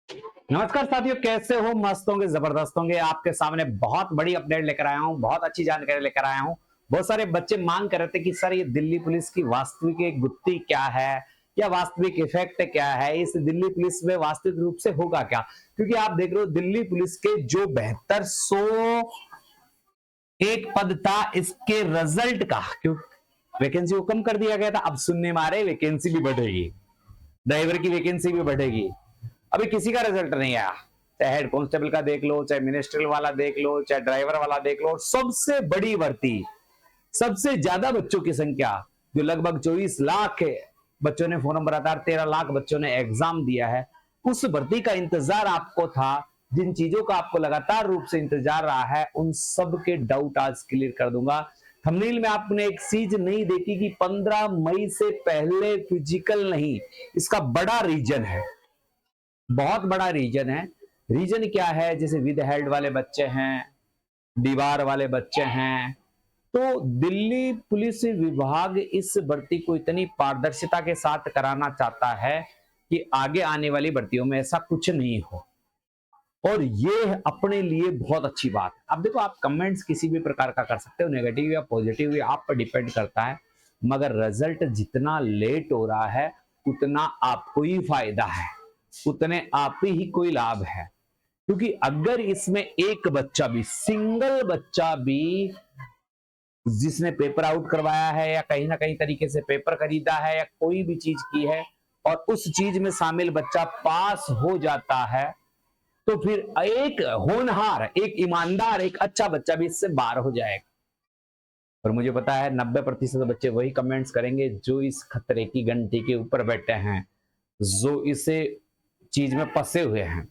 नमस्कार साथियों, कैसे हो? मस्त होंगे, जबरदस्त होंगे। आपके सामने बहुत बड़ी अपडेट लेकर आया हूं, बहुत अच्छी जानकारी लेकर आया हूं। बहुत सारे बच्चे मांग कर रहे थे कि सर ये दिल्ली पुलिस की वास्तविक एक गुत्थी क्या है या वास्तविक इफेक्ट क्या है, इस दिल्ली पुलिस में वास्तविक रूप से होगा क्या? क्योंकि आप देख रहे हो दिल्ली पुलिस के जो 7200 एक पद था, इसके रिजल्ट का क्यों वैकेंसी को कम कर दिया गया था। अब सुनने में आ रहे वैकेंसी भी बढ़ेगी, ड्राइवर की वैकेंसी भी बढ़ेगी। अभी किसी का रिजल्ट नहीं आया, चाहे हेड कांस्टेबल का देख लो, चाहे मिनिस्ट्रियल वाला देख लो, चाहे ड्राइवर वाला देख लो। सबसे बड़ी भर्ती, सबसे ज्यादा बच्चों की संख्या, जो लगभग 24 लाख बच्चों ने फॉर्म भरा था, 13 लाख बच्चों ने एग्जाम दिया है। उस भर्ती का इंतजार आपको था, जिन चीजों का आपको लगातार रूप से इंतजार रहा है, उन सब के डाउट आज क्लियर कर दूंगा। थंबनेल में आपने एक चीज नहीं देखी कि 15 मई से पहले फिजिकल नहीं, इसका बड़ा रीजन है, बहुत बड़ा रीजन है। रीजन क्या है? जैसे विद हेल्ड वाले बच्चे हैं, दीवार वाले बच्चे हैं, तो दिल्ली पुलिस विभाग इस भर्ती को इतनी पारदर्शिता के साथ कराना चाहता है कि आगे आने वाली भर्तियों में ऐसा कुछ नहीं हो। और ये अपने लिए बहुत अच्छी बात है। अब देखो, आप कमेंट्स किसी भी प्रकार का कर सकते हो, नेगेटिव या पॉजिटिव, ये आप पर डिपेंड करता है। मगर रिजल्ट जितना लेट हो रहा है, उतना आपको ही फायदा है, उतने आप ही कोई लाभ है। क्योंकि अगर इसमें एक बच्चा भी, सिंगल बच्चा भी, जिसने पेपर आउट करवाया है या कहीं ना कहीं तरीके से पेपर खरीदा है या कोई भी चीज की है, और उस चीज में शामिल बच्चा पास हो जाता है, तो फिर एक होनहार, एक ईमानदार, एक अच्छा बच्चा भी इससे बाहर हो जाएगा। और मुझे पता है 90% बच्चे वही कमेंट्स करेंगे जो इस खतरे की घंटी के ऊपर बैठे हैं, जो इसे चीज में फंसे हुए हैं।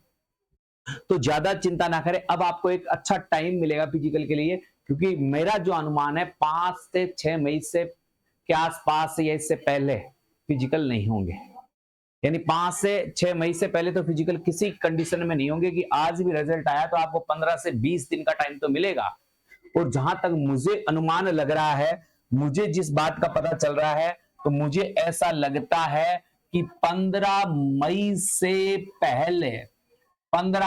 तो ज्यादा चिंता ना करें, अब आपको एक अच्छा टाइम मिलेगा फिजिकल के लिए। क्योंकि मेरा जो अनुमान है 5 से 6 मई से के आसपास या इससे पहले फिजिकल नहीं होंगे। यानी 5 से 6 मई से पहले तो फिजिकल किसी कंडीशन में नहीं होंगे। कि आज भी रिजल्ट आया तो आपको 15 से 20 दिन का टाइम तो मिलेगा। और जहां तक मुझे अनुमान लग रहा है, मुझे जिस बात का पता चल रहा है, तो मुझे ऐसा लगता है कि 15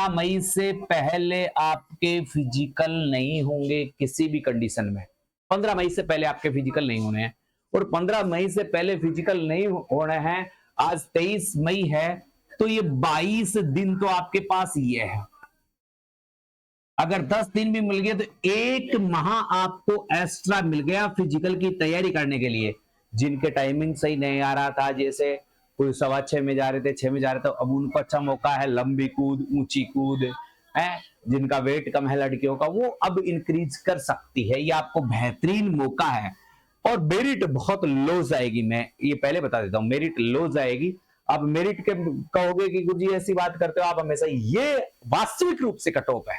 मई से पहले आपके फिजिकल नहीं होंगे किसी भी कंडीशन में। 15 मई से पहले आपके फिजिकल नहीं होने हैं। और 15 मई से पहले फिजिकल नहीं होने हैं, आज 23 मई है, तो ये 22 दिन तो आपके पास ये है। अगर 10 दिन भी मिल गए तो 1 माह आपको एक्स्ट्रा मिल गया फिजिकल की तैयारी करने के लिए। जिनके टाइमिंग सही नहीं आ रहा था, जैसे कोई 6:15 में जा रहे थे, 6 में जा रहे थे, अब उनको अच्छा मौका है लंबी कूद, ऊंची कूद है। जिनका वेट कम है लड़कियों का, वो अब इंक्रीज कर सकती है। ये आपको बेहतरीन मौका है। और मेरिट बहुत लो जाएगी, मैं ये पहले बता देता हूं, मेरिट लो जाएगी। अब मेरिट के कहोगे कि गुरुजी ऐसी बात करते हो आप हमेशा, ये वास्तविक रूप से कट ऑफ है।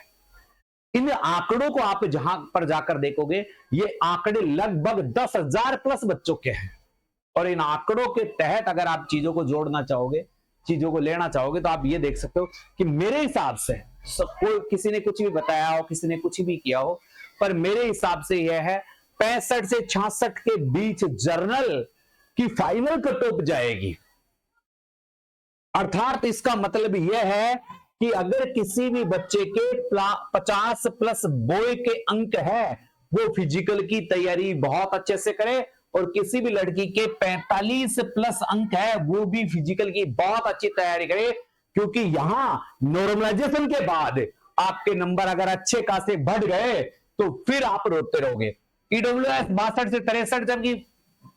इन आंकड़ों को आप जहां पर जाकर देखोगे, ये आंकड़े लगभग 10,000 प्लस बच्चों के हैं। और इन आंकड़ों के तहत अगर आप चीजों को जोड़ना चाहोगे, चीजों को लेना चाहोगे, तो आप ये देख सकते हो कि मेरे हिसाब से कोई किसी ने कुछ भी बताया हो, किसी ने कुछ भी किया हो, पर मेरे हिसाब से यह है 65 से 66 के बीच जर्नल की फाइनल कट ऑफ जाएगी। अर्थात इसका मतलब यह है कि अगर किसी भी बच्चे के 50 प्लस बॉय के अंक है, वो फिजिकल की तैयारी बहुत अच्छे से करे। और किसी भी लड़की के 45 प्लस अंक है, वो भी फिजिकल की बहुत अच्छी तैयारी करे। क्योंकि यहां नॉर्मलाइजेशन के बाद आपके नंबर अगर अच्छे खासे बढ़ गए, तो फिर आप रोते रहोगे। ईडब्ल्यूएस 62 से 63, जबकि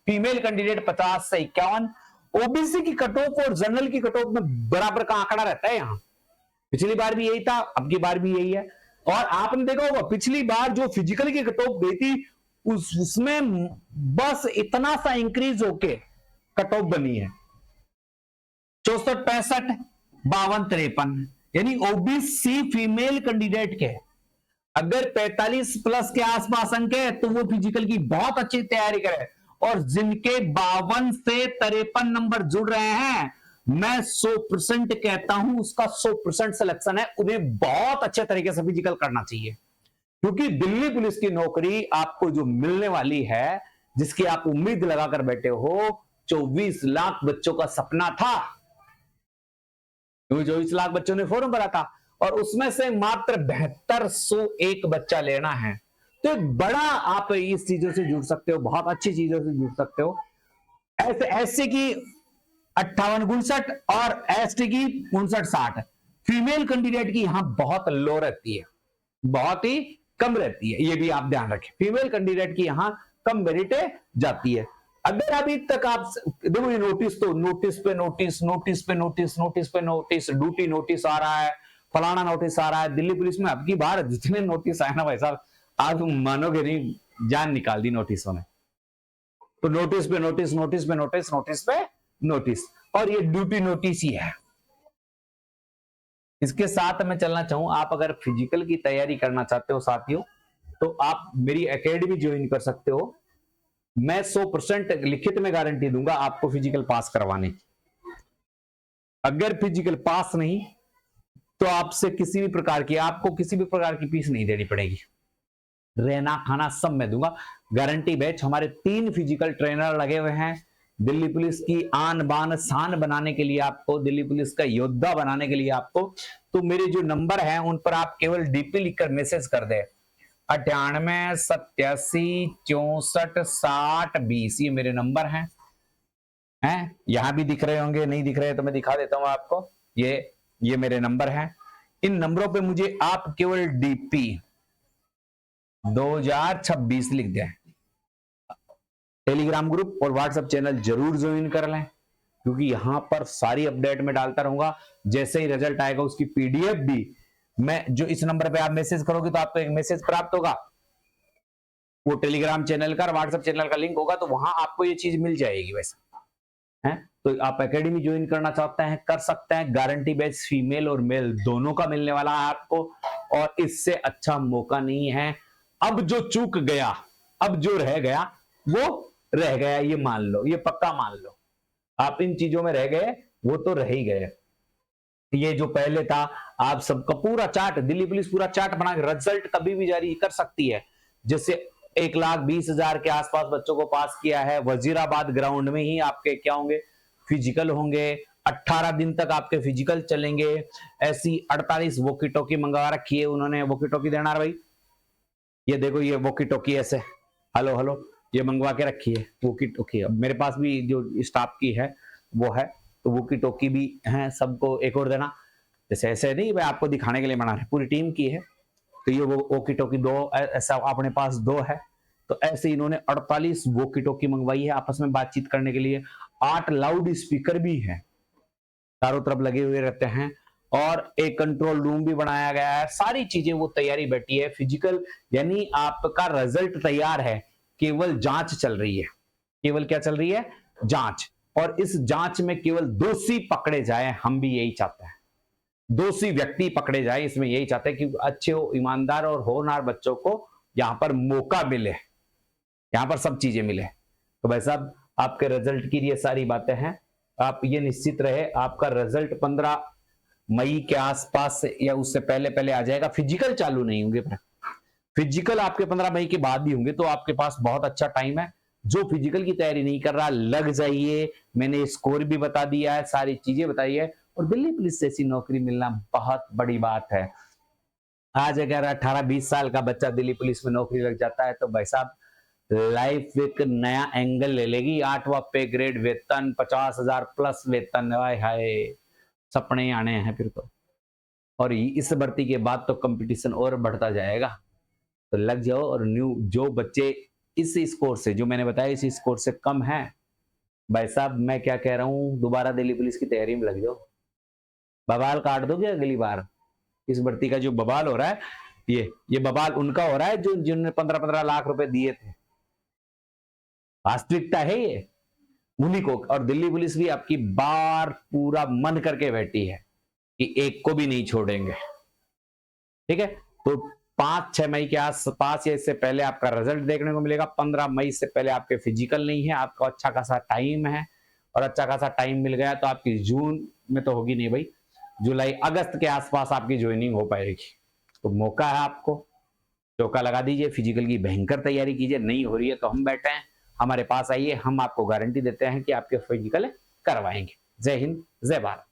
फीमेल कैंडिडेट 50 से 51। ओबीसी की कट ऑफ और जनरल की कट ऑफ में बराबर का आंकड़ा रहता है। यहां पिछली बार भी यही था, अब की बार भी यही है। और आपने देखा होगा पिछली बार जो फिजिकल की कट ऑफ गई थी, उसमें बस इतना सा इंक्रीज होके कट ऑफ बनी है 64, 65, 52, 53। यानी ओबीसी फीमेल कैंडिडेट के अगर 45 प्लस के आसपास अंक है, तो वो फिजिकल की बहुत अच्छी तैयारी करे। और जिनके 52 से 53 नंबर जुड़ रहे हैं, मैं 100% कहता हूं उसका 100% सिलेक्शन है। उन्हें बहुत अच्छे तरीके से फिजिकल करना चाहिए। क्योंकि दिल्ली पुलिस की नौकरी आपको जो मिलने वाली है, जिसकी आप उम्मीद लगाकर बैठे हो, 24 लाख बच्चों का सपना था, क्योंकि 24 लाख बच्चों ने फॉर्म भरा था और उसमें से मात्र 7201 बच्चा लेना है। तो एक बड़ा आप इस चीजों से जुड़ सकते हो, बहुत अच्छी चीजों से जुड़ सकते हो। ऐसे ऐसे की 58-59 और एसटी की 59-60। फीमेल कैंडिडेट की यहां बहुत लो रहती है, बहुत ही कम रहती है, ये भी आप ध्यान रखें। फीमेल कैंडिडेट की यहां कम मेरिट जाती है। अगर अभी तक आप देखो, ये नोटिस तो नोटिस पे नोटिस, नोटिस पे नोटिस, नोटिस पे नोटिस, ड्यूटी नोटिस आ रहा है, फलाना नोटिस आ रहा है। दिल्ली पुलिस में अब की बार जितने नोटिस आए ना भाई साहब, आप मानोगे नहीं, जान निकाल दी नोटिसों ने। तो नोटिस पे नोटिस, नोटिस पे नोटिस, नोटिस पे नोटिस, और ये ड्यूटी नोटिस ही है। इसके साथ मैं चलना चाहूं, आप अगर फिजिकल की तैयारी करना चाहते हो साथियों, तो आप मेरी एकेडमी ज्वाइन कर सकते हो। मैं 100% लिखित में गारंटी दूंगा आपको फिजिकल पास करवाने की। अगर फिजिकल पास नहीं तो आपसे किसी भी प्रकार की, आपको किसी भी प्रकार की फीस नहीं देनी पड़ेगी। रहना खाना सब मैं दूंगा, गारंटी बैच। हमारे 3 फिजिकल ट्रेनर लगे हुए हैं दिल्ली पुलिस की आन बान शान बनाने के लिए, आपको दिल्ली पुलिस का योद्धा बनाने के लिए आपको। तो मेरे जो नंबर हैं उन पर आप केवल डीपी लिखकर मैसेज कर दे, 98 87 64 60 20, ये मेरे नंबर हैं। यहां भी दिख रहे होंगे, नहीं दिख रहे तो मैं दिखा देता हूं आपको। ये मेरे नंबर हैं। इन नंबरों पे मुझे आप केवल डीपी 2026 लिख दें। टेलीग्राम ग्रुप और व्हाट्सएप चैनल जरूर ज्वाइन कर लें, क्योंकि यहां पर सारी अपडेट में डालता रहूंगा। जैसे ही रिजल्ट आएगा उसकी पीडीएफ भी मैं, जो इस नंबर पे आप मैसेज करोगे तो आपको एक मैसेज प्राप्त होगा, वो टेलीग्राम चैनल का और व्हाट्सएप चैनल का लिंक होगा, तो वहां आपको ये चीज मिल जाएगी। वैसे है तो आप एकेडमी ज्वाइन करना चाहते हैं कर सकते हैं। गारंटी बैच फीमेल और मेल दोनों का मिलने वाला है आपको, और इससे अच्छा मौका नहीं है। अब जो चूक गया, अब जो रह गया वो रह गया, ये मान लो, ये पक्का मान लो। आप इन चीजों में रह गए, वो तो रह ही गए। ये जो पहले था, आप सबका पूरा चार्ट, दिल्ली पुलिस पूरा चार्ट बना के रिजल्ट कभी भी जारी कर सकती है। जैसे 1,20,000 के आसपास बच्चों को पास किया है। वजीराबाद ग्राउंड में ही आपके क्या होंगे, फिजिकल होंगे। 18 दिन तक आपके फिजिकल चलेंगे। ऐसी 48 वॉकी टॉकी मंगवा रखी है उन्होंने। वॉकी टॉकी देना भाई, ये देखो, ये वॉकी टॉकी ऐसे हेलो हेलो ये मंगवा के रखी है वॉकी टॉकी। अब मेरे पास भी जो स्टाफ की है वो है, तो वॉकी टॉकी भी है। सबको एक और देना, जैसे ऐसे नहीं मैं आपको दिखाने के लिए बना रहा, पूरी टीम की है। तो ये वो वॉकी टॉकी 2 ऐसा अपने पास 2 है। तो ऐसे इन्होंने 48 वॉकी टॉकी मंगवाई है आपस में बातचीत करने के लिए। 8 लाउड स्पीकर भी है, चारों तरफ लगे हुए रहते हैं, और एक कंट्रोल रूम भी बनाया गया है। सारी चीजें वो तैयारी बैठी है। फिजिकल यानी आपका रिजल्ट तैयार है, केवल जांच चल रही है। केवल क्या चल रही है, जांच। और इस जांच में केवल दोषी पकड़े जाए, हम भी यही चाहते हैं, दोषी व्यक्ति पकड़े जाए। इसमें यही चाहते हैं कि अच्छे ईमानदार और होनहार बच्चों को यहां पर मौका मिले, यहां पर सब चीजें मिले। तो भाई साहब, आपके रिजल्ट की ये सारी बातें हैं। आप ये निश्चित रहे, आपका रिजल्ट 15 मई के आसपास या उससे पहले पहले आ जाएगा। फिजिकल चालू नहीं होंगे, फिजिकल आपके 15 मई के बाद भी होंगे, तो आपके पास बहुत अच्छा टाइम है। जो फिजिकल की तैयारी नहीं कर रहा, लग जाइए। मैंने स्कोर भी बता दिया है, सारी चीजें बताई है। और दिल्ली पुलिस जैसी नौकरी मिलना बहुत बड़ी बात है। आज अगर 18-20 साल का बच्चा दिल्ली पुलिस में नौकरी लग जाता है तो भाई साहब लाइफ एक नया एंगल ले लेगी। 8वां पे ग्रेड वेतन, 50,000 प्लस वेतन, हाय हाय, सपने आने हैं फिर तो। और इस भर्ती के बाद तो कंपटीशन और बढ़ता जाएगा। तो लग जाओ। और न्यू जो बच्चे इस स्कोर से, जो मैंने बताया इस स्कोर से कम है, भाई साहब मैं क्या कह रहा हूं, दोबारा दिल्ली पुलिस की तैयारी में लग जाओ। बवाल काट दोगे अगली बार। इस भर्ती का जो बवाल हो रहा है, ये बवाल उनका हो रहा है जो जिन्होंने 15-15 लाख रुपए दिए थे। वास्तविकता है ये उन्हीं को। और दिल्ली पुलिस भी आपकी बार पूरा मन करके बैठी है कि एक को भी नहीं छोड़ेंगे। ठीक है, तो 5-6 मई के आसपास या इससे पहले आपका रिजल्ट देखने को मिलेगा। 15 मई से पहले आपके फिजिकल नहीं है, आपका अच्छा खासा टाइम है। और अच्छा खासा टाइम मिल गया तो आपकी जून में तो होगी नहीं भाई, जुलाई अगस्त के आसपास आपकी ज्वाइनिंग हो पाएगी। तो मौका है आपको, चौका लगा दीजिए, फिजिकल की भयंकर तैयारी कीजिए। नहीं हो रही है तो हम बैठे हैं, हमारे पास आइए, हम आपको गारंटी देते हैं कि आपके फिजिकल करवाएंगे। जय हिंद, जय भारत।